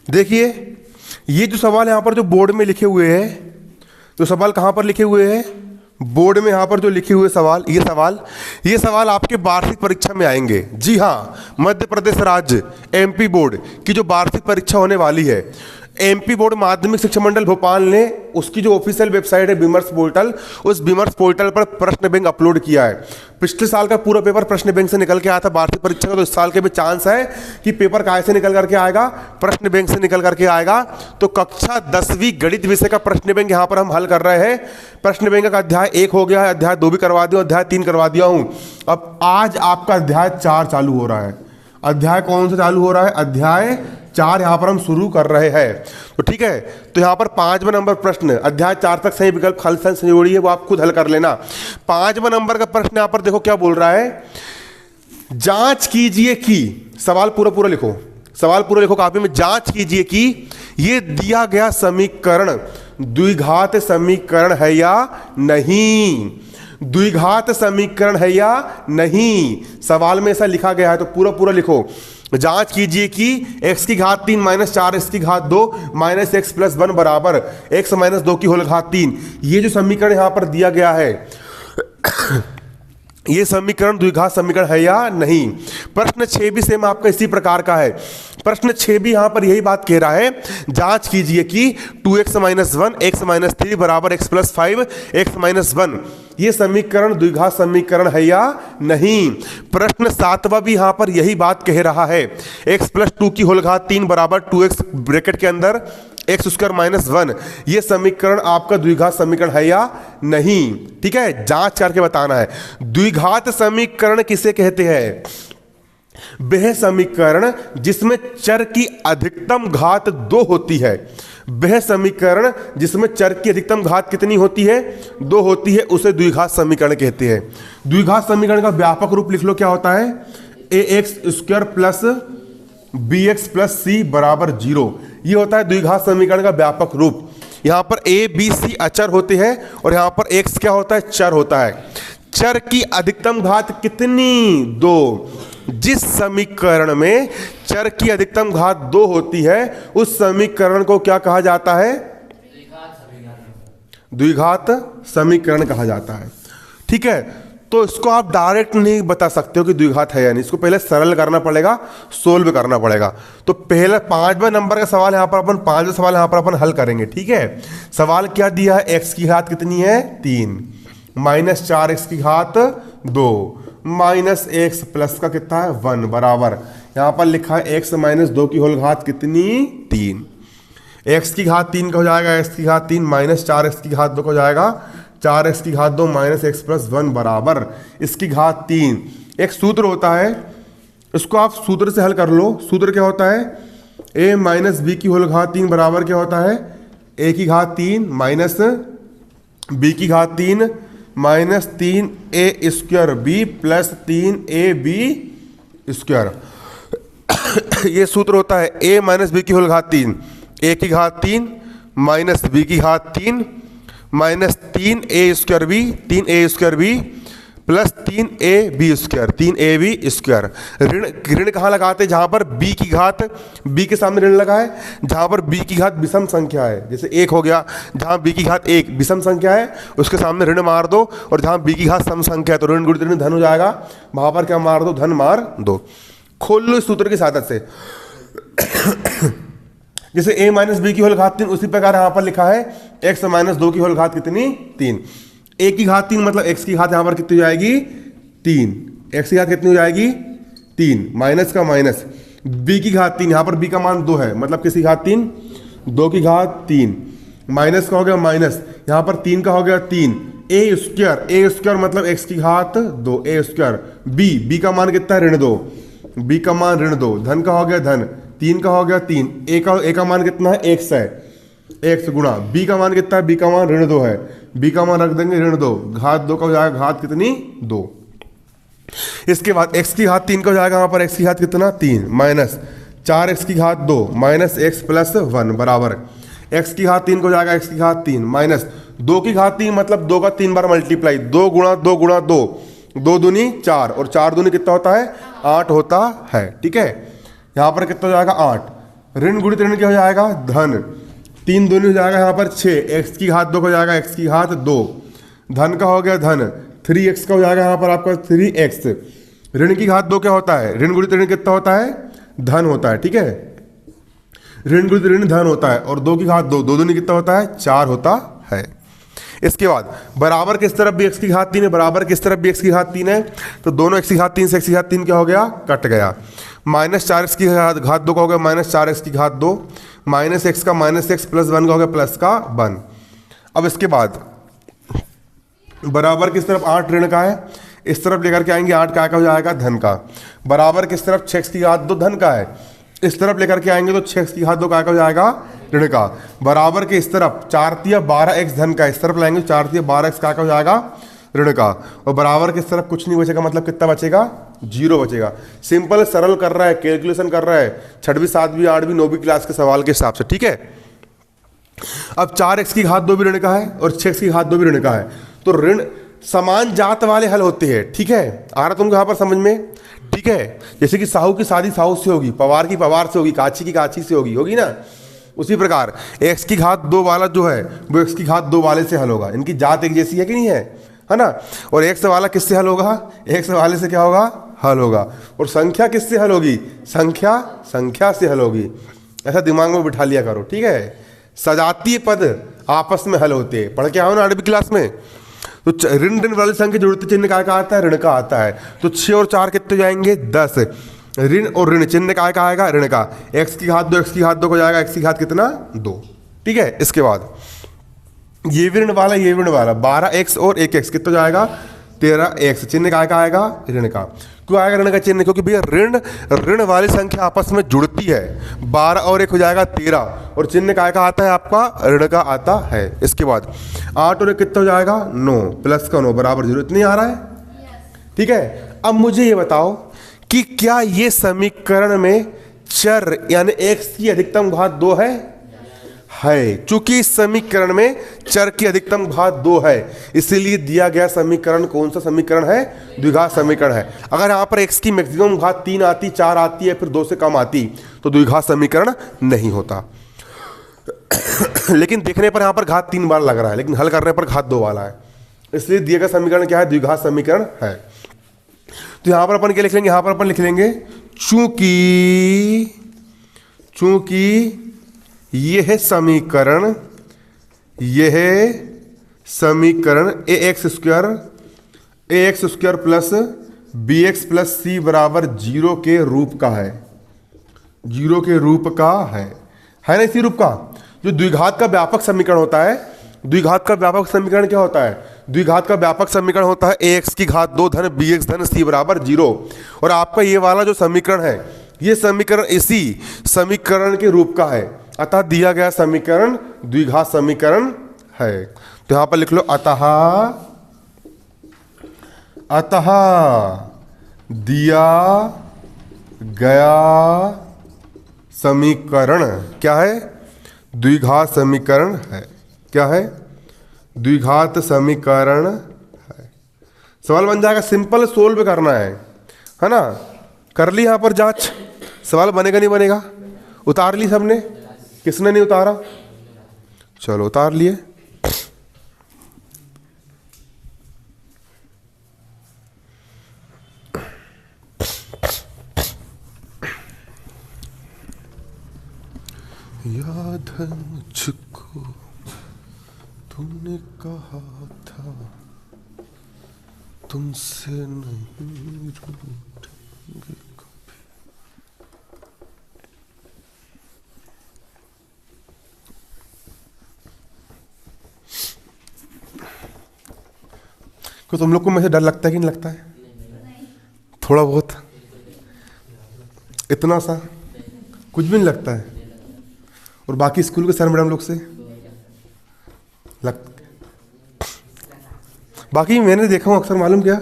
देखिए ये जो सवाल यहाँ पर जो बोर्ड में लिखे हुए हैं, तो सवाल कहाँ पर लिखे हुए हैं, बोर्ड में यहाँ पर जो लिखे हुए सवाल, ये सवाल आपके वार्षिक परीक्षा में आएंगे। जी हाँ, मध्य प्रदेश राज्य एमपी बोर्ड की जो वार्षिक परीक्षा होने वाली है, एमपी बोर्ड माध्यमिक शिक्षा मंडल भोपाल ने उसकी जो ऑफिशियल वेबसाइट है विमर्श पोर्टल, उस विमर्श पोर्टल पर प्रश्न बैंक अपलोड किया है। पिछले साल का पूरा पेपर प्रश्न बैंक से निकल के आया था वार्षिक परीक्षा का, तो इस साल के भी चांस है कि पेपर काय से निकल करके आएगा, प्रश्न बैंक से निकल करके आएगा। तो कक्षा 10वीं गणित विषय का प्रश्न बैंक यहाँ पर हम हल कर रहे हैं। प्रश्न बैंक का अध्याय 1 हो गया है, अध्याय 2 भी करवा दिया, अध्याय 3 करवा दिया हूँ। अब आज आपका अध्याय 4 चालू हो रहा है। अध्याय कौन सा चालू हो रहा है, अध्याय 4 यहाँ पर हम शुरू कर रहे हैं। तो ठीक है, तो यहाँ पर 5वां नंबर प्रश्न, अध्याय 4 तक सही विकल्प खाली संयोड़ी है, वो आप खुद हल कर लेना। 5वां नंबर का प्रश्न यहाँ पर देखो क्या बोल रहा है, जांच कीजिए कि, सवाल पूरा लिखो, सवाल पूरा लिखो कापी में, जांच कीजिए कि ये दिया गया समीकरण द्विघात समीकरण है या नहीं, द्विघात समीकरण है या नहीं। सवाल में ऐसा लिखा गया है, तो पूरा लिखो। जांच कीजिए कि x की घात 3 माइनस 4x की घात 2 माइनस x प्लस 1 बराबर x माइनस 2 की होल घात 3। ये जो समीकरण यहां पर दिया गया है ये समीकरण द्विघात समीकरण है या नहीं। प्रश्न 6 भी सेम आपका इसी प्रकार का है। प्रश्न 6 भी यहां पर यही बात कह रहा है, जांच कीजिए कि 2x माइनस 1 x माइनस 3 बराबर x प्लस 5 x माइनस 1 ये समीकरण द्विघात समीकरण है या नहीं। प्रश्न 7वां भी यहां पर यही बात कह रहा है, x प्लस 2 की होल घात 3 बराबर 2x ब्रैकेट के अंदर एक्स स्क्वायर माइनस 1 ये समीकरण आपका द्विघात समीकरण है या नहीं। ठीक है, जांच करके बताना है। द्विघात समीकरण किसे कहते हैं, वह समीकरण जिसमें चर की अधिकतम घात 2 होती है। वह समीकरण जिसमें चर की अधिकतम घात कितनी होती है, 2 होती है, उसे द्विघात समीकरण कहते हैं। द्विघात समीकरण का व्यापक रूप लिख लो, क्या होता है, ax² plus bx plus c बराबर 0। ये होता है द्विघात समीकरण का व्यापक रूप। यहां पर a b c अचर होते हैं और यहां पर x क्या होता है, चर होता है। चर की अधिकतम घात कितनी, 2। जिस समीकरण में चर की अधिकतम घात 2 होती है उस समीकरण को क्या कहा जाता है, द्विघात समीकरण कहा जाता है। ठीक है, तो इसको आप डायरेक्ट नहीं बता सकते हो कि द्विघात है या नहीं, इसको पहले सरल करना पड़ेगा, सोल्व करना पड़ेगा। तो पहले 5वें नंबर का सवाल यहाँ पर अपन 5वें सवाल यहाँ पर अपन हल करेंगे। ठीक है, सवाल क्या दिया है, x की घात कितनी है, 3 माइनस 4x की घात 2 माइनस x प्लस का कितना है 1 बराबर, यहाँ पर लिखा है x माइनस 2 की होल घात कितनी, 3। x की घात 3 का हो जाएगा x की घात 3 माइनस 4x की घात 2 का हो जाएगा 4x की घात 2 माइनस x प्लस 1 बराबर इसकी घात 3। एक सूत्र होता है, इसको आप सूत्र से हल कर लो। सूत्र क्या होता है, a माइनस बी की होल घात 3 बराबर क्या होता है, a की घात 3 माइनस b की घात 3 minus 3a square b plus 3ab square. ये सूत्र होता है a माइनस बी की होल घात 3, a की घात 3 माइनस b की घात 3 minus 3a square B, 3a square B plus 3ab square, 3ab square. ऋण कहाँ लगाते हैं, जहाँ पर b की घात, b के सामने ऋण लगा है, जहाँ पर b की घात विषम संख्या है, जैसे 1 हो गया, जहाँ b की घात 1 विषम संख्या है उसके सामने ऋण मार दो, और जहाँ b की घात सम संख्या है तो ऋण गुणित ऋण धन हो जाएगा, वहाँ पर क्या मार दो, धन मार दो। खोल लो इस सूत्र की सहायता से। जैसे a माइनस बी की होल घात 3, उसी प्रकार यहाँ पर लिखा है x माइनस 2 की होल घात कितनी, 3। a की घात 3 मतलब x की घात यहाँ पर कितनी हो जाएगी, 3। x की घात कितनी हो जाएगी, 3 माइनस का माइनस b की घात 3, यहाँ पर b का मान 2 है, मतलब किसकी घात 3, 2 की घात 3 माइनस का हो गया माइनस, यहाँ पर 3 का हो गया 3 a स्क्वायर मतलब x की घात 2 a स्क्वायर, b का मान कितना है, ऋण 2, b का मान ऋण 2, धन का हो गया धन, 3 का हो गया 3, a का मान कितना है, x है, x गुणा b का मान कितना है, b का मान ऋण 2 है, b का मान रख देंगे ऋण 2, घात 2 का हो जाएगा घात कितनी, 2। इसके बाद x की घात 3 का हो जाएगा, यहाँ पर x की घात कितना, 3 माइनस 4x की घात 2 माइनस x प्लस 1 बराबर x की घात 3 को हो जाएगा x की घात 3 माइनस 2 की घात 3 मतलब 2 का 3 बार मल्टीप्लाई, 2 गुणा 2 गुणा 2, 2 दूनी 4 और 4 दूनी कितना होता है, 8 होता है। ठीक है, यहाँ पर कितना हो जाएगा, 8। ऋण गुणित ऋण क्या हो जाएगा, धन, 3 दूनी हो जाएगा यहाँ पर 6, x की घात 2 हो जाएगा x की घात 2, धन का हो गया धन, 3x का हो जाएगा यहाँ पर आपका 3x। ऋण की घात 2 क्या होता है, ऋण गुणित ऋण कितना होता है, धन होता है, ठीक है, ऋण गुणित ऋण धन होता है, और 2 की घात 2, 2 दूनी कितना होता है, 4 होता है। इसके बाद बराबर किस तरफ भी x की घात 3 है, बराबर किस तरफ भी x की घात 3 है, तो दोनों x की घात 3 से x की घात 3 क्या हो गया, कट गया। -4x की घात 2 का हो गया -4x की घात 2, -x का -x प्लस 1 का हो गया प्लस का 1। अब इसके बाद बराबर किस तरफ 8 ऋण का है, इस तरफ लेकर के आएंगे 8 का हो जाएगा धन का। बराबर किस तरफ 6x की घात 2 धन का है, इस तरफ लेकर के आएंगे तो 6x की घात 2 का हो जाएगा ऋण का। बराबर के इस तरफ 4 12x धन का, इस तरफ लाएंगे 4 12x का हो जाएगा ऋण का। और बराबर के इस तरफ कुछ नहीं बचेगा, मतलब कितना बचेगा, 0 बचेगा। सिंपल सरल कर रहा है, कैलकुलेशन कर रहा है 6वीं 7वीं 8वीं 9वीं क्लास के सवाल के हिसाब से, ठीक है। अब 4x की घात 2 भी ऋण का है और 6x की घात 2 भी ऋण का है, तो ऋण समान जात वाले हल होते हैं, ठीक है। आ रहा तुमको यहाँ पर समझ में, ठीक है। जैसे कि साहू की शादी साहू से होगी, पवार की पवार से होगी, काची की काची से होगी ना, उसी प्रकार x की घात 2 वाला जो है वो x की घात 2 वाले से हल होगा। इनकी जात एक जैसी है कि नहीं है ना। और x वाला किससे हल होगा, x वाले से क्या होगा, हल होगा। और संख्या किससे हल होगी, संख्या से हल होगी। ऐसा दिमाग में बिठा लिया करो, ठीक है। सजातीय पद आपस में हल होते हैं, पढ़ के आओ ना 8वीं क्लास में। तो ऋण वाली संख्या जुड़ते चिन्ह का आता है, ऋण का आता है। तो 6 और 4 कितने जाएंगे, 10। ऋण और ऋण चिन्ह का आएगा ऋण का, x की घात 2 x की घात 2 हो जाएगा, x की घात कितना, 2, ठीक है। इसके बाद ये भी ऋण वाला, ये भी ऋण वाला, 12x और 1x कितना जाएगा, 13x। चिन्ह का आएगा ऋण का। क्यों आएगा ऋण का चिन्ह, क्योंकि भैया ऋण वाली संख्या आपस में जुड़ती है। 12 और 1 हो जाएगा 13, और चिन्ह का आता है आपका ऋण का आता है। इसके बाद 8 और 1 कितना हो जाएगा, 9, प्लस का 9 बराबर 0, इतनी आ रहा है, ठीक है। अब मुझे ये बताओ कि क्या ये समीकरण में चर यानी x की अधिकतम घात 2 है। चूंकि इस समीकरण में चर की अधिकतम घात 2 है, इसीलिए दिया गया समीकरण कौन सा समीकरण है, द्विघात समीकरण है। अगर यहाँ पर x की मैक्सिमम घात 3 आती, 4 आती है, फिर 2 से कम आती, तो द्विघात समीकरण नहीं होता। लेकिन देखने पर यहाँ पर घात 3 बार लग रहा है, लेकिन हल करने पर घात 2 वाला है, इसलिए दिया गया समीकरण क्या है, द्विघात समीकरण है। तो यहां पर अपन क्या लिख लेंगे, यहां पर अपन लिख लेंगे चूंकि यह समीकरण ax square plus bx plus c बराबर 0 के रूप का है, 0 के रूप का है ना, इसी रूप का। जो द्विघात का व्यापक समीकरण होता है, द्विघात का व्यापक समीकरण क्या होता है, द्विघात का व्यापक समीकरण होता है ax की घात 2 धन bx धन c बराबर 0। और आपका ये वाला जो समीकरण है, ये समीकरण इसी समीकरण के रूप का है, अतः दिया गया समीकरण द्विघात समीकरण है। तो यहां पर लिख लो अतः दिया गया समीकरण क्या है, द्विघात समीकरण है। क्या है, द्विघात समीकरण है। सवाल बन जाएगा, सिंपल सोल्व करना है ना। कर ली यहां पर जांच, सवाल बनेगा नहीं बनेगा, उतार ली सबने, किसने नहीं उतारा, चलो उतार लिए। याद है मुझको तुमने कहा था तुमसे नहीं रूठेंगे कभी। तो तुम लोग को मुझे डर लगता है कि नहीं लगता है, थोड़ा बहुत, इतना सा कुछ भी नहीं लगता है। और बाकी स्कूल के सर मैडम लोग से बाकी मैंने देखा हूँ अक्सर, मालूम क्या,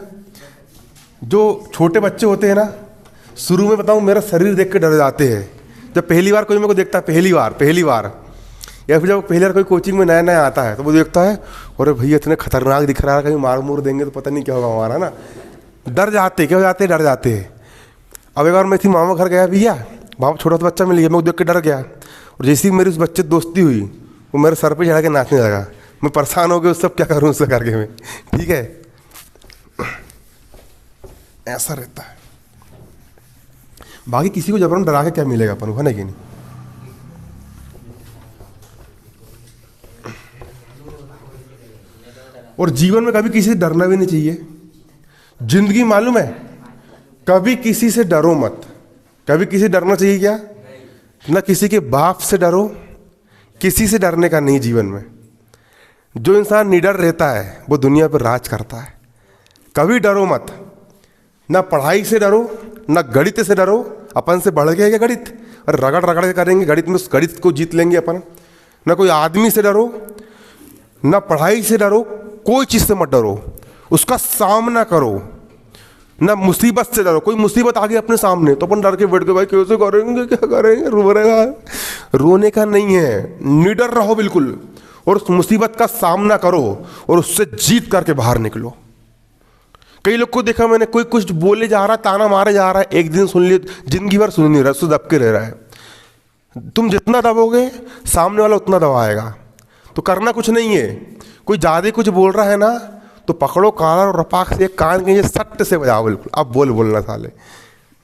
जो छोटे बच्चे होते हैं ना, शुरू में बताऊँ मेरा शरीर देख के डर जाते हैं। जब पहली बार कोई मेरे को देखता है, पहली बार या फिर जब पहली बार कोई कोचिंग में नया नया आता है, तो वो देखता है, अरे भैया इतने खतरनाक दिख रहा है, कहीं मार मूर देंगे तो पता नहीं क्या होगा हमारा ना। डर जाते, क्या हो जाते हैं, डर जाते हैं। अब एक बार मैं थी मामा घर गया भैया, वहाँ पर छोटा सा बच्चा मिल गया, मैं देख के डर गया, और जैसे ही मेरी उस बच्चे से दोस्ती हुई वो मेरे सर पे चढ़ा के नाचने लगा। मैं परेशान हो गया, उस सब क्या करूँ उससे करके मैं, ठीक है। ऐसा रहता है। बाकी किसी को जबरन डरा के क्या मिलेगा अपन को, है ना कि नहीं। और जीवन में कभी किसी से डरना भी नहीं चाहिए। जिंदगी मालूम है, कभी किसी से डरो मत। कभी किसी से डरना चाहिए क्या? ना किसी के बाप से डरो, किसी से डरने का नहीं जीवन में। जो इंसान निडर रहता है वो दुनिया पर राज करता है। कभी डरो मत, ना पढ़ाई से डरो, ना गणित से डरो। अपन से बढ़ गया क्या गणित, और रगड़ रगड़ के करेंगे गणित में, उस गणित को जीत लेंगे अपन। ना कोई आदमी से डरो, ना पढ़ाई से डरो, कोई चीज़ से मत डरो, उसका सामना करो। ना मुसीबत से डरो, कोई मुसीबत आ गई अपने सामने तो अपन डर के बैठ के भाई कैसे करेंगे, क्या करेंगे, रो रहेगा। रोने का नहीं है, निडर रहो बिल्कुल, और उस मुसीबत का सामना करो और उससे जीत करके बाहर निकलो। कई लोग को देखा मैंने, कोई कुछ बोले जा रहा है, ताना मारे जा रहा है, एक दिन सुन लिया, जिंदगी भर सुन नहीं रहा, उससे दब के रह रहा है। तुम जितना दबोगे सामने वाला उतना दबाएगा। तो करना कुछ नहीं है, कोई ज़्यादा कुछ बोल रहा है ना तो पकड़ो काला और रपाक से एक कान के सट से बजाओ बिल्कुल। अब बोलना साले,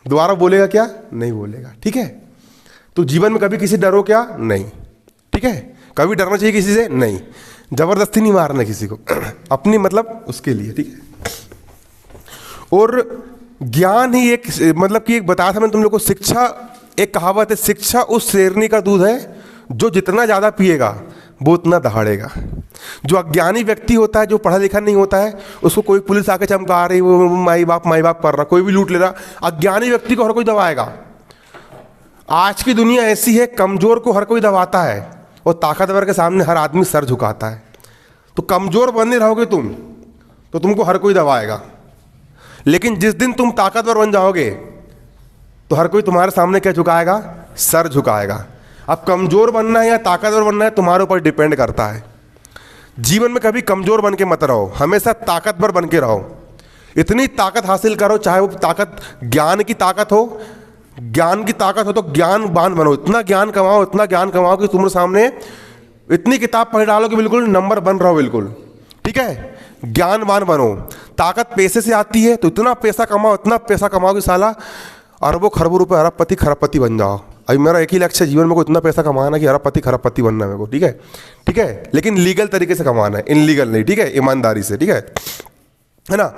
दोबारा बोलेगा क्या? नहीं बोलेगा, ठीक है। तो जीवन में कभी किसी डरो क्या? नहीं, ठीक है। कभी डरना चाहिए किसी से? नहीं। जबरदस्ती नहीं मारना किसी को, अपनी मतलब उसके लिए, ठीक है। और ज्ञान ही एक मतलब कि एक बताया था मैंने तुम लोग को, शिक्षा, एक कहावत है, शिक्षा उस शेरनी का दूध है जो जितना ज़्यादा पिएगा वो उतना दहाड़ेगा। जो अज्ञानी व्यक्ति होता है, जो पढ़ा लिखा नहीं होता है, उसको कोई पुलिस आके चमका रही, वो माई बाप कर रहा, कोई भी लूट ले रहा, अज्ञानी व्यक्ति को हर कोई दबाएगा। आज की दुनिया ऐसी है, कमजोर को हर कोई दबाता है और ताकतवर के सामने हर आदमी सर झुकाता है। तो कमजोर बने रहोगे तुम तो तुमको हर कोई दबाएगा, लेकिन जिस दिन तुम ताकतवर बन जाओगे तो हर कोई तुम्हारे सामने क्या झुकाएगा? सर झुकाएगा। अब कमजोर बनना है या ताकतवर बनना है तुम्हारे ऊपर डिपेंड करता है। जीवन में कभी कमजोर बन के मत रहो, हमेशा ताकतवर बन के रहो। इतनी ताकत हासिल करो, चाहे वो ताकत ज्ञान की ताकत हो, ज्ञान की ताकत हो तो ज्ञानवान बनो। इतना ज्ञान कमाओ, इतना ज्ञान कमाओ कि तुम्हारे सामने इतनी किताब पढ़ डालो कि बिल्कुल नंबर बन रहो बिल्कुल, ठीक है। ज्ञानवान बनो। ताकत पैसे से आती है तो इतना पैसा कमाओ, इतना पैसा कमाओ कि साला अरबों खरबों रुपए अरबपति खरबपति बन जाओ। अभी मेरा एक ही लक्ष्य है जीवन में को इतना पैसा कमाना कि अरबपति खरबपति बनना है मेरे को, ठीक है, ठीक है। लेकिन लीगल तरीके से कमाना है, इनलीगल नहीं, ठीक है, ईमानदारी से, ठीक है ना।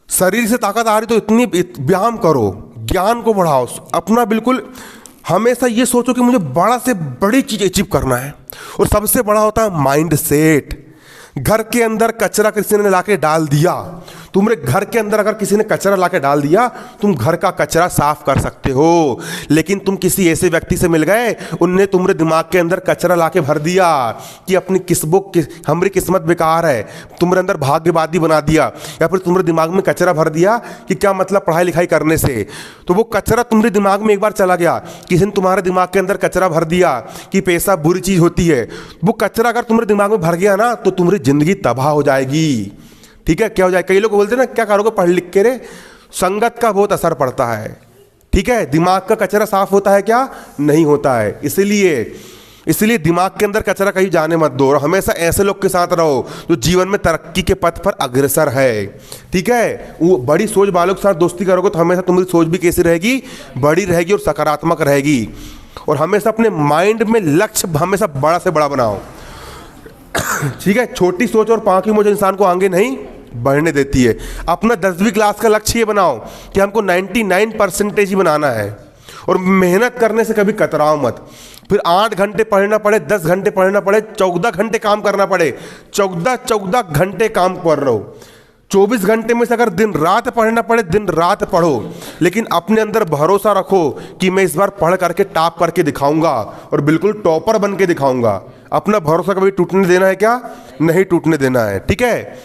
शरीर से ताकत आ रही तो इतनी व्यायाम करो, ज्ञान को बढ़ाओ अपना बिल्कुल। हमेशा ये सोचो कि मुझे बड़ा से बड़ी चीज़ अचीव करना है, और सबसे बड़ा होता है माइंड सेट। घर के अंदर कचरा किसी ने लाके डाल दिया, तुम्हारे घर के अंदर अगर किसी ने कचरा लाके डाल दिया, तुम घर का कचरा साफ कर सकते हो। लेकिन तुम किसी ऐसे व्यक्ति से मिल गए, उनने तुम्हारे दिमाग के अंदर कचरा लाके भर दिया कि अपनी हमारी किस्मत बेकार है, तुम्हारे अंदर भाग्यवादी बना दिया, या फिर तुम्हारे दिमाग में कचरा भर दिया कि क्या मतलब पढ़ाई लिखाई करने से। तो वो कचरा तुम्हारे दिमाग में एक बार चला गया, किसी ने तुम्हारे दिमाग के अंदर कचरा भर दिया कि पैसा बुरी चीज़ होती है। वो कचरा अगर तुम्हारे दिमाग में भर गया ना तो तुम्हारी जिंदगी तबाह हो जाएगी, ठीक है। क्या हो जाए, कई लोग बोलते हैं ना क्या करोगे पढ़ लिख के, रे संगत का बहुत असर पड़ता है, ठीक है। दिमाग का कचरा साफ होता है क्या? नहीं होता है। इसलिए दिमाग के अंदर कचरा कहीं जाने मत दो, और हमेशा ऐसे लोग के साथ रहो जो जीवन में तरक्की के पथ पर अग्रसर है, ठीक है। वो बड़ी सोच वालों के साथ दोस्ती करोगे तो हमेशा तुम्हारी सोच भी कैसी रहेगी? बड़ी रहेगी और सकारात्मक रहेगी। और हमेशा अपने माइंड में लक्ष्य हमेशा बड़ा से बड़ा बनाओ, ठीक है। छोटी सोच और पाँव की मोच इंसान को आगे नहीं बढ़ने देती है। अपना 10वीं क्लास का लक्ष्य ये बनाओ कि हमको 99% ही बनाना है, और मेहनत करने से कभी कतराओ मत। फिर 8 घंटे पढ़ना पड़े, 10 घंटे पढ़ना पड़े, 14 घंटे काम करना पड़े, 14 घंटे काम कर रहे हो। 24 घंटे में से अगर दिन रात पढ़ना पड़े, दिन रात पढ़ो, लेकिन अपने अंदर भरोसा रखो कि मैं इस बार पढ़ करके टॉप करके दिखाऊंगा और बिल्कुल टॉपर बन के दिखाऊंगा। अपना भरोसा कभी टूटने देना है क्या? नहीं टूटने देना है, ठीक है।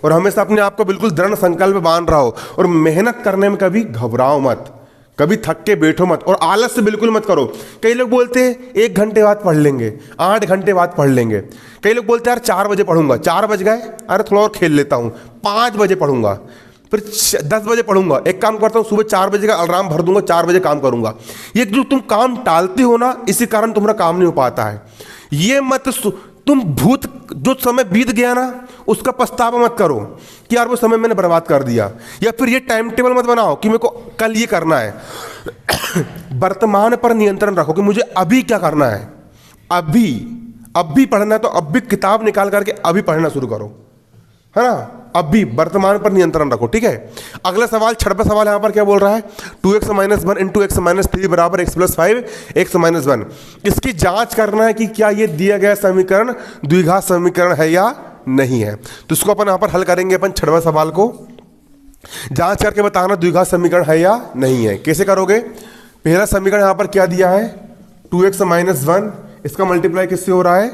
और हमेशा अपने आप को बिल्कुल दृढ़ संकल्प बांध रहो, और मेहनत करने में कभी घबराओ मत, कभी थक के बैठो मत, और आलस से बिल्कुल मत करो। कई लोग बोलते हैं 1 घंटे बाद पढ़ लेंगे, 8 घंटे बाद पढ़ लेंगे। कई लोग बोलते हैं यार 4 बजे पढ़ूंगा, 4 बज गए, अरे थोड़ा और खेल लेता हूँ, 5 बजे पढ़ूंगा। फिर 10 बजे पढ़ूंगा। एक काम करता हूँ, सुबह 4 बजे का अलार्म भर दूंगा, 4 बजे काम करूंगा। ये जो तुम काम टालते हो ना, इसी कारण तुम्हारा काम नहीं हो पाता है। ये मत तुम भूत जो समय बीत गया ना, उसका पछतावा मत करो कि यार वो समय मैंने बर्बाद कर दिया, या फिर ये टाइम टेबल मत बनाओ कि मेरे को कल ये करना है। वर्तमान पर नियंत्रण रखो कि मुझे अभी क्या करना है। अभी पढ़ना है तो अभी किताब निकाल करके अभी पढ़ना शुरू करो, है ना। अभी वर्तमान पर नियंत्रण रखो, ठीक है। अगला सवाल, 6वां सवाल यहां पर क्या बोल रहा है, 2x - 1 इंटू x - 3 बराबर x + 5 x - 1। इसकी जांच करना है कि क्या ये दिया गया समीकरण द्विघात समीकरण है या नहीं है। तो इसको अपन यहां पर हल करेंगे। अपन 6वां सवाल को जांच करके बताना द्विघात समीकरण है या नहीं है। कैसे करोगे, पहला समीकरण यहां पर क्या दिया है, 2x - 1, इसका मल्टीप्लाई किससे हो रहा है,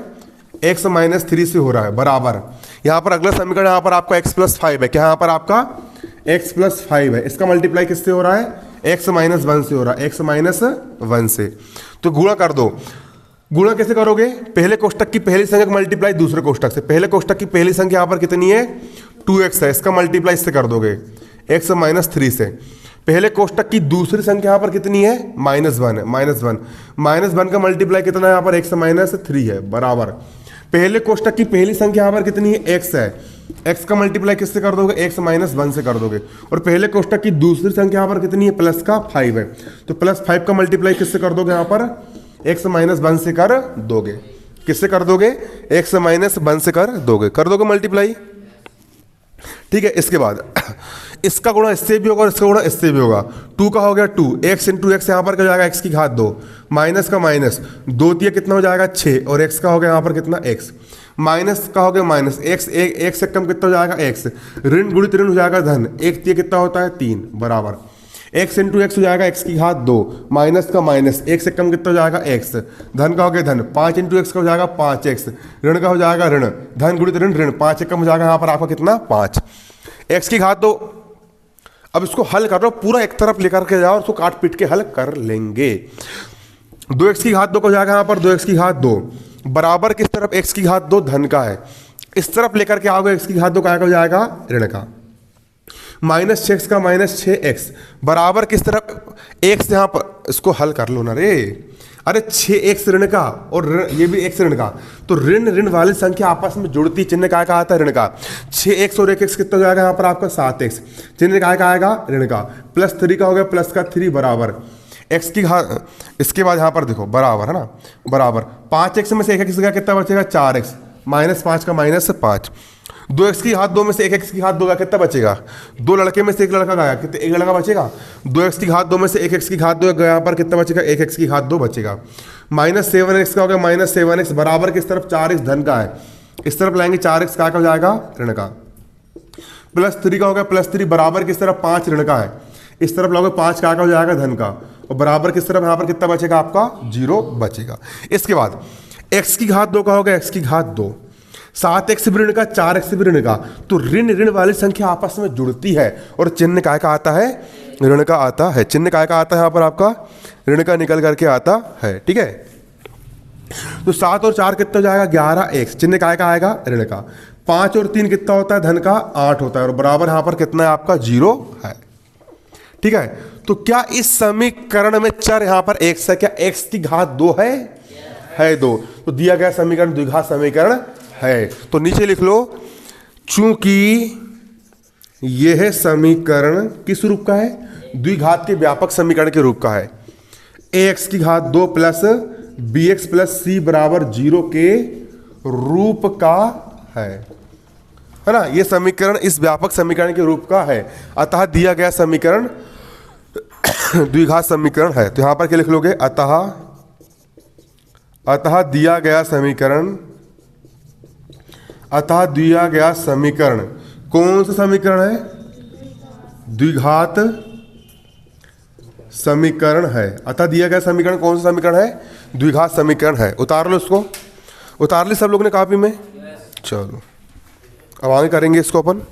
x - 3 से हो रहा है, बराबर। यहां पर अगला समीकरण यहां पर आपका x + 5 है। क्या यहां पर आपका x + 5 है, इसका मल्टीप्लाई किससे हो रहा है, x - 1 से हो रहा है, x - 1 से। तो गुणा कर दो। गुणा कैसे करोगे, पहले कोष्टक की पहली संख्या का मल्टीप्लाई दूसरे कोष्टक से। पहले कोष्टक की पहली संख्या यहां पर कितनी है, 2x है, इसका मल्टीप्लाई इससे कर दोगे, x - 3 से। पहले कोष्टक की दूसरी संख्या यहां पर कितनी है, -1 है, -1 का मल्टीप्लाई कितना है यहां पर, x - 3 है, बराबर। पहले कोष्टक की पहली संख्या यहां पर कितनी है, x है, x का मल्टीप्लाई किससे कर दोगे, x - 1 से कर दोगे। और पहले कोष्टक की दूसरी संख्या यहां पर कितनी है, +5 है, तो +5 का मल्टीप्लाई किससे कर दोगे, यहां पर x - 1 से कर दोगे। किससे कर दोगे, x - 1 से कर दोगे मल्टीप्लाई, ठीक है। इसके बाद इसका गुणा इससे भी होगा और इसका गुणा इससे भी होगा। 2 का हो गया 2, x × x यहाँ पर क्या हो जाएगा, x की घात 2, माइनस का माइनस 2 तिया कितना हो जाएगा 6, और x का हो गया यहाँ पर कितना x, माइनस का हो गया माइनस x, एक से कम कितना हो जाएगा x, ऋण गुणित ऋण हो जाएगा धन, 1 तिया कितना होता है 3, बराबर। x × x हो जाएगा x की घात 2, माइनस का माइनस 1 से कम कितना हो जाएगा x, धन का हो गया धन, 5 × x का हो जाएगा 5x, ऋण का हो जाएगा ऋण, धन गुणित ऋण ऋण, 5 से कम हो जाएगा यहाँ पर आपका कितना 5, x की घात 2। अब इसको हल कर लो, पूरा एक तरफ लेकर के जाओ, उसको काट पीट के हल कर लेंगे। 2x की घात 2 को जाएगा यहाँ पर 2x की घात 2, बराबर किस तरफ, x की घात 2 धन का है, इस तरफ लेकर के आओगे, x की घात 2 क्या हो जाएगा ऋण का, -6x का -6x, बराबर किस तरफ, x यहाँ पर, इसको हल कर लो ना रे, अरे 6x ऋण का और ये भी x ऋण का, तो ऋण ऋण वाली संख्या आपस में जुड़ती, चिन्ह काय का आता है ऋण का, 6x और 1x कितना हो जाएगा यहाँ पर आपका 7x, चिन्ह काय का आएगा ऋण का, +3 का हो गया प्लस का 3 बराबर x की घात, इसके बाद यहाँ पर देखो बराबर है ना, बराबर 5x में से 1x गया कितना बचेगा 4x, -5 का -5, 2x की घात 2 में से 1x की घात 2 का कितना बचेगा, 2 लड़के में से 1 लड़का गया, कितने 1 लड़का बचेगा, 2x की घात 2 में से 1x की घात 2 गया, यहाँ पर कितना बचेगा 1x की घात 2 बचेगा, -7x का हो गया -7x, बराबर किस तरफ 4x धन का है, इस तरफ लाएंगे 4x का हो जाएगा ऋण का, +3 का हो गया +3, बराबर किस तरफ 5 ऋण का है, इस तरफ लाओगे 5 का हो जाएगा धन का, और बराबर किस तरफ यहाँ पर कितना बचेगा आपका 0 बचेगा। इसके बाद x की घात 2 का हो गया x की घात 2, 7x भी ऋण का 4x भी ऋण का, तो ऋण ऋण वाली संख्या आपस में जुड़ती है और चिन्ह काय का आता है, ऋण का आता है, चिन्ह काय का आता है यहाँ पर आपका ऋण का निकल करके आता है, ठीक है। तो 7 और 4 कितना हो जाएगा 11x, चिन्ह काय का आएगा ऋण का, 5 और 3 कितना होता है धन का 8 होता है, और बराबर यहाँ पर कितना है आपका 0 है, ठीक है। तो क्या इस समीकरण में चर यहाँ पर x है, क्या x की घात 2 है 2, तो दिया गया समीकरण द्विघात समीकरण है। तो नीचे लिख लो, चूंकि यह समीकरण किस रूप का है, द्विघात के व्यापक समीकरण के रूप का है, ax की घात 2 प्लस bx प्लस c बराबर 0 के रूप का है ना, यह समीकरण इस व्यापक समीकरण के रूप का है, अतः दिया गया समीकरण द्विघात समीकरण है। तो यहां पर क्या लिख लोगे, अतः दिया गया समीकरण कौन सा समीकरण है, द्विघात समीकरण है, अतः दिया गया समीकरण कौन सा समीकरण है, द्विघात समीकरण है। उतार लो इसको, उतार ली सब लोग ने कॉपी में, चलो अब आगे करेंगे इसको अपन।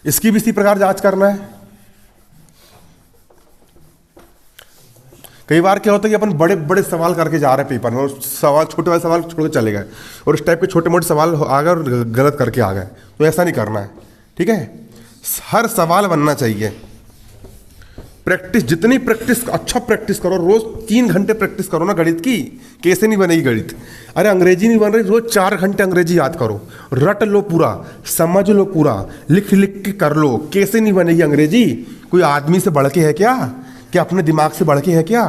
इसकी भी इसी प्रकार जांच करना है, कई बार क्या होता है कि अपन बड़े बड़े सवाल करके जा रहे हैं पेपर में और सवाल छोटे वाले सवाल छोड़ के चले गए और इस टाइप के छोटे मोटे सवाल आ गए और गलत करके आ गए, तो ऐसा नहीं करना है, ठीक है। हर सवाल बनना चाहिए। प्रैक्टिस, जितनी प्रैक्टिस, अच्छा प्रैक्टिस करो, रोज 3 घंटे प्रैक्टिस करो ना गणित की। कैसे नहीं बनेगी गणित? अरे अंग्रेजी नहीं बन रही, रोज 4 घंटे अंग्रेजी याद करो, रट लो पूरा, समझ लो पूरा, लिख लिख के कर लो। कैसे नहीं बनेगी अंग्रेजी? कोई आदमी से बढ़ के है क्या अपने दिमाग से बढ़ के है क्या?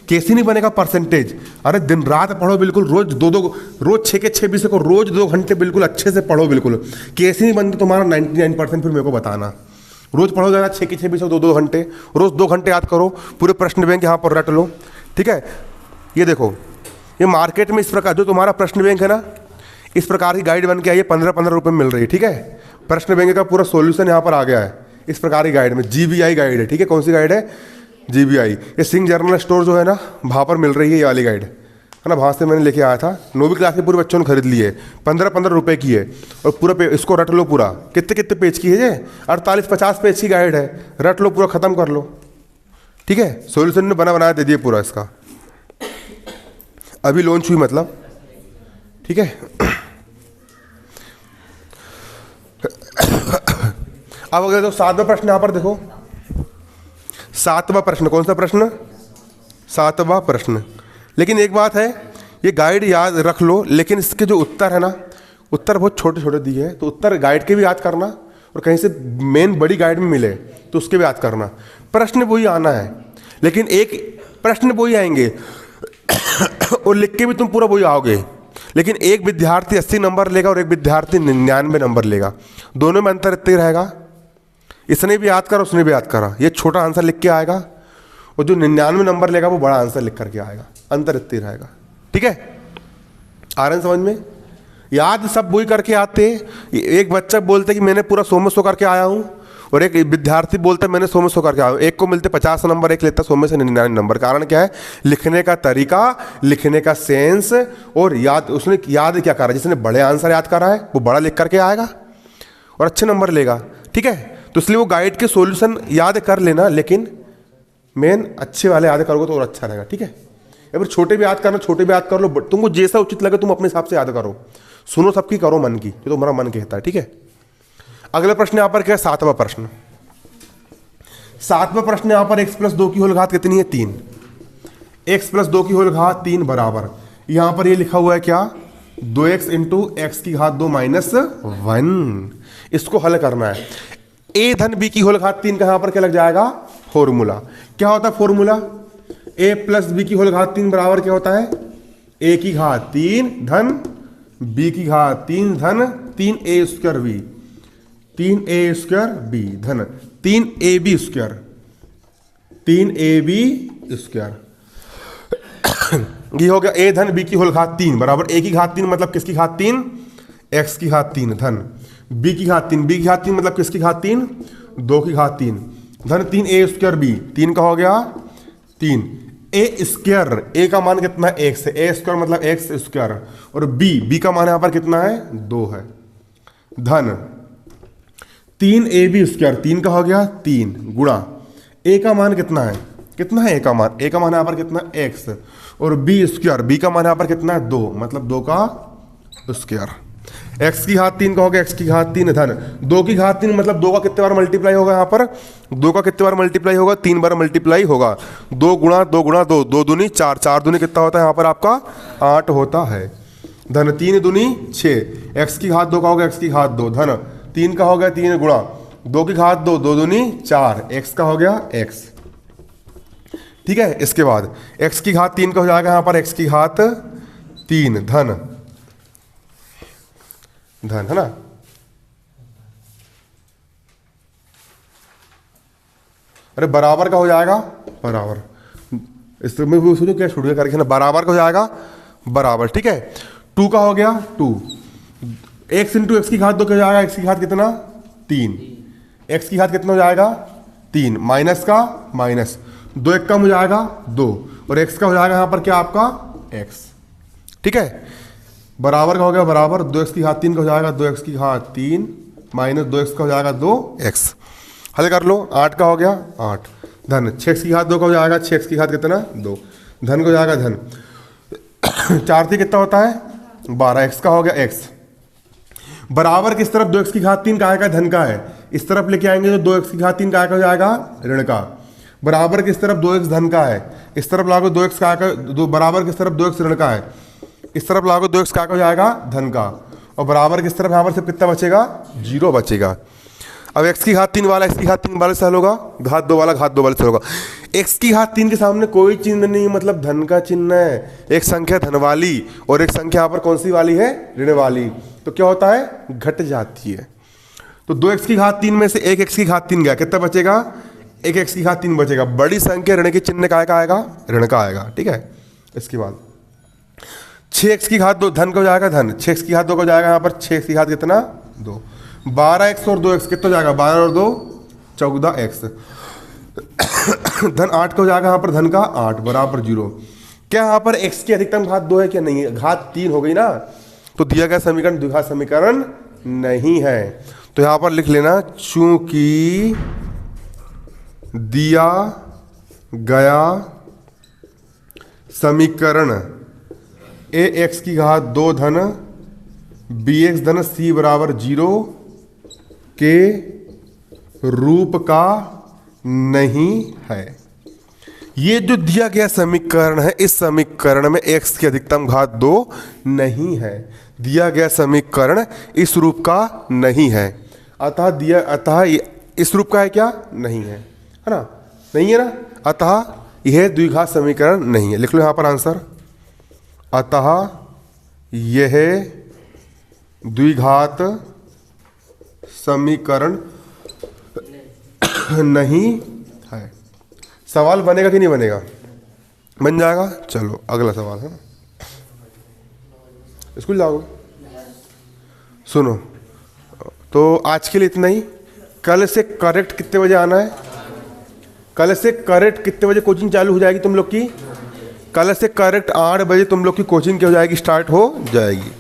कैसे नहीं बनेगा परसेंटेज? अरे दिन रात पढ़ो बिल्कुल, रोज 6 के 6 विषय को रोज 2 घंटे बिल्कुल अच्छे से पढ़ो बिल्कुल। कैसे नहीं बनती तुम्हारा 99%? फिर मेरे को बताना। रोज पढ़ो ज़्यादा, 6 के 6 विषय 2 घंटे, रोज 2 घंटे याद करो, पूरे प्रश्न बैंक यहाँ पर रट लो, ठीक है। ये देखो, ये मार्केट में इस प्रकार जो तुम्हारा प्रश्न बैंक है ना, इस प्रकार की गाइड बन के आई है, 15-15 रुपये में मिल रही है, ठीक है। प्रश्न बैंक का पूरा सॉल्यूशन यहाँ पर आ गया है इस प्रकार की गाइड में। GBI गाइड है, ठीक है। कौन सी गाइड है? GBI। ये सिंह जर्नल स्टोर जो है ना, वहाँ पर मिल रही है ये वाली गाइड, है ना। वहाँ से मैंने लेके आया था, 9वीं क्लास के पूरे बच्चों ने खरीद लिए, 15-15 रुपये की है। और पूरा इसको रट लो पूरा। कितने पेज की है ये? 48-50 पेज की गाइड है, रट लो पूरा, ख़त्म कर लो, ठीक है। सॉल्यूशन ने बनाया दे दिए पूरा इसका, अभी लॉन्च हुई मतलब, ठीक है। अब अगर तो 7वां प्रश्न यहाँ पर देखो, 7वां प्रश्न, कौन सा प्रश्न? 7वां प्रश्न। लेकिन एक बात है, ये गाइड याद रख लो, लेकिन इसके जो उत्तर है ना, उत्तर बहुत छोटे छोटे दिए हैं, तो उत्तर गाइड के भी याद करना, और कहीं से मेन बड़ी गाइड में मिले तो उसके भी याद करना। प्रश्न वही आना है, लेकिन एक प्रश्न वही आएंगे और लिख के भी तुम पूरा वही आओगे, लेकिन एक विद्यार्थी 80 नंबर लेगा और एक विद्यार्थी 99 नंबर लेगा। दोनों में अंतर इतना ही रहेगा, इसने भी याद करा उसने भी याद करा, ये छोटा आंसर लिख के आएगा और जो 99 नंबर लेगा वो बड़ा आंसर लिख करके आएगा, अंतर इतना ही रहेगा, ठीक है। आ रहे हैं समझ में? याद सब वही करके आते। एक बच्चा बोलते कि मैंने पूरा 100 में 100 करके आया हूँ, और एक विद्यार्थी बोलता है मैंने 100 में 100 करके आया हूँ। एक को मिलते 50 नंबर, एक लेता 100 में से 99 नंबर। कारण क्या है? लिखने का तरीका, लिखने का सेंस, और याद। उसने याद क्या करा? जिसने बड़े आंसर याद करा है वो बड़ा लिख करके आएगा और अच्छे नंबर लेगा, ठीक है। तो इसलिए वो गाइड के सॉल्यूशन याद कर लेना, लेकिन मेन अच्छे वाले याद करोगे तो और अच्छा रहेगा, ठीक है। या फिर छोटे भी याद करना, छोटे भी याद कर लो, तुमको जैसा उचित लगे तुम अपने हिसाब से याद करो, सुनो सबकी, करो मन की, जो तुम्हारा मन कहता है, ठीक है। अगला प्रश्न यहाँ पर क्या है? 7वां प्रश्न। 7वां प्रश्न यहाँ पर x + 2 की होल घात कितनी है? 3। x + 2 की होल घात 3 बराबर, यहाँ पर ये लिखा हुआ है क्या? 2x × x की घात 2 - 1। इसको हल करना है। a धन b की होल घात 3 का यहाँ पर क्या लग जाएगा? फॉर्मूला। क्या होता है फॉर्मूला? a + b की होल घात 3 बराबर क्या होता है? a की घात 3 धन b की घात 3 धन 3a² b, 3a² b धन 3ab², 3ab²। ये हो गया a धन b की होल घात 3 बराबर a की घात 3 मतलब किसकी घात 3? x की घात 3 धन b की घात 3, b की घात 3 मतलब किसकी घात 3? 2 की घात 3 धन 3a² b। 3 का हो गया 3 a²। a का मान कितना है? x है, a² मतलब x², और b का मान यहाँ पर कितना है? 2 है, धन 3ab²। 3 का हो गया 3 गुणा a का मान कितना है? कितना है a का मान? a का मान यहाँ पर कितना है? x, और b² का मान यहाँ पर कितना है? 2, मतलब 2 का स्क्वायर। x की घात 3 का हो गया x की घात 3 धन 2 की घात 3 मतलब 2 का कितने बार मल्टीप्लाई होगा? यहाँ पर 2 का कितने बार मल्टीप्लाई होगा? 3 बार मल्टीप्लाई होगा। 2 गुणा 2 गुणा 2, 2 दूनी 4, 4 दूनी कितना होता है यहाँ पर आपका? 8 होता है, धन 3 दूनी 6, x की घात 2 का होगा x की घात 2 धन 3 का हो गया 3 गुणा 2 की घात 2, 2 दूनी 4, x का हो गया x, ठीक है। इसके बाद x की घात 3 का हो जाएगा यहाँ पर x की घात 3 धन है ना, अरे बराबर का हो जाएगा बराबर, इसमें भी सोचो क्या छूट गया करके ना, बराबर का हो जाएगा बराबर, ठीक है। 2 का हो गया 2, x × x की घात 2 क्या हो जाएगा? x की घात कितना? 3, x की घात कितना हो जाएगा? 3, माइनस का माइनस, 2 एक कम हो जाएगा 2, और x का हो जाएगा यहाँ पर क्या आपका? x, ठीक है। बराबर का हो गया बराबर, 2x की घात 3 का हो जाएगा 2x की घात 3 माइनस 2x का हो जाएगा 2x। हल कर लो, 8 का हो गया 8 धन, 6x की घात 2 का हो जाएगा 6x की घात कितना 2, धन को हो जाएगा धन 4 से कितना होता है 12x का हो गया x, बराबर किस तरफ 2x की घात 3 का धन का है, इस तरफ लेके आएंगे तो 2x की घात 3 का हो जाएगा ऋण का, बराबर किस तरफ 2x धन का है, इस तरफ लागो 2x का बराबर किस तरफ 2x ऋण का है, इस तरफ लागो 2x का हो जाएगा धन का, और बराबर किस तरफ यहाँ पर सिर्फ कितना बचेगा 0 बचेगा। अब x की घात 3 वाला x की घात 3 वाले से हल होगा, घात 2 वाला घात 2 वाले से हल होगा। x की घात 3 के सामने कोई चिन्ह नहीं, मतलब धन का चिन्ह है, एक संख्या धन वाली और एक संख्या यहाँ पर कौन सी वाली है ऋण वाली, तो क्या होता है घट जाती है। तो 2x की घात 3 में से एक x की घात 3 गया, कितना बचेगा एक x की घात 3 बचेगा, बड़ी संख्या ऋण के चिन्ह का आएगा ऋण का आएगा, ठीक है। इसके बाद 6x की घात 2 धन को जाएगा धन, 6x की घात 2 को जाएगा यहाँ पर 6x की घात कितना 2, 12x और 2x कितना जाएगा 12 और 2 14x, धन 8 को जाएगा यहाँ पर धन का 8 बराबर 0। क्या यहाँ पर x की अधिकतम घात 2 है क्या नहीं है, घात 3 हो गई ना, तो दिया गया समीकरण द्विघात समीकरण नहीं है। तो यहाँ पर लिख लेना चूंकि दिया गया समीकरण ax की घात 2 धन bx धन c बराबर 0 के रूप का नहीं है। ये जो दिया गया समीकरण है, इस समीकरण में x की अधिकतम घात 2 नहीं है, दिया गया समीकरण इस रूप का नहीं है, अतः इस रूप का है क्या नहीं है ना, नहीं है ना, अतः यह द्विघात समीकरण नहीं है। लिख लो यहाँ पर आंसर, अतः यह द्विघात समीकरण नहीं है। सवाल बनेगा कि नहीं बनेगा, बन जाएगा। चलो अगला सवाल है ना, स्कूल जाओगे, सुनो तो आज के लिए इतना ही। कल से करेक्ट कितने बजे आना है, कल से करेक्ट कितने बजे कोचिंग चालू हो जाएगी तुम लोग की, कल से करेक्ट 8 बजे तुम लोग की कोचिंग क्या हो जाएगी स्टार्ट हो जाएगी।